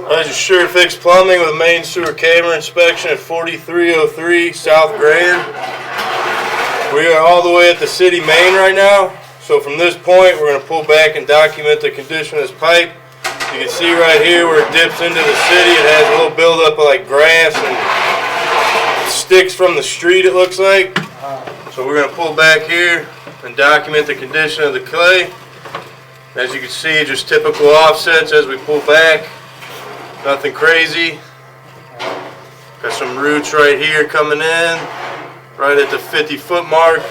This is Sure Fix Plumbing with main sewer camera inspection at 4303 South Grand. We are all the way at the city main right now. So from this point, we're going to pull back and document the condition of this pipe. You can see right here where it dips into the city. It has a little buildup of like grass and sticks from the street, it looks like. So we're going to pull back here and document the condition of the clay. As you can see, just typical offsets as we pull back. Nothing crazy. Got some roots right here coming in, right at the 50-foot mark.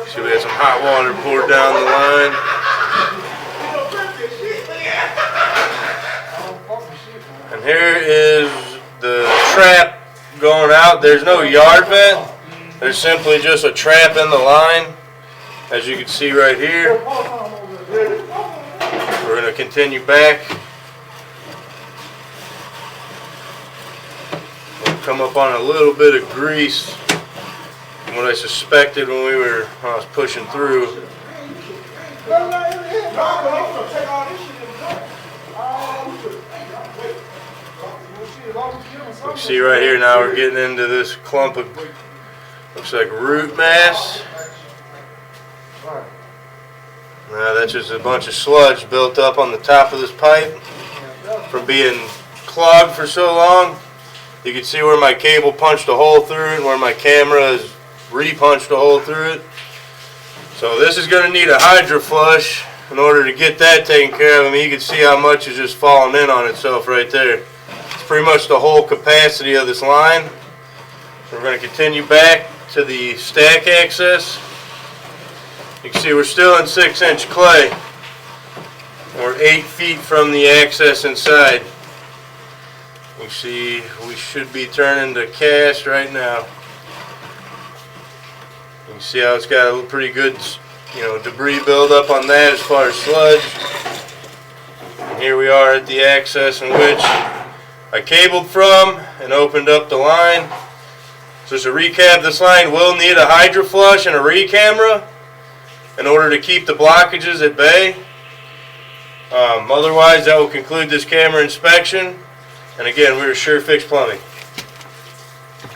See, we had some hot water poured down the line. And here is the trap going out. There's no yard vent. There's simply just a trap in the line, as you can see right here. We're going to continue back. We'll come up on a little bit of grease from what I suspected when I was pushing through. You see right here now we're getting into this clump of, looks like root mass. Now that's just a bunch of sludge built up on the top of this pipe from being clogged for so long. You can see where my cable punched a hole through it and where my camera has re-punched a hole through it. So this is going to need a hydro flush in order to get that taken care of. I mean, you can see how much is just falling in on itself right there. It's pretty much the whole capacity of this line. So we're going to continue back to the stack access. You can see we're still in 6-inch clay. We're 8 feet from the access inside. You see we should be turning to cast right now. You can see how it's got a pretty good, debris buildup on that as far as sludge. And here we are at the access in which I cabled from and opened up the line. So just to recap, this line will need a hydro flush and a re-camera in order to keep the blockages at bay. Otherwise, that will conclude this camera inspection. And again, we're Sure Fix Plumbing.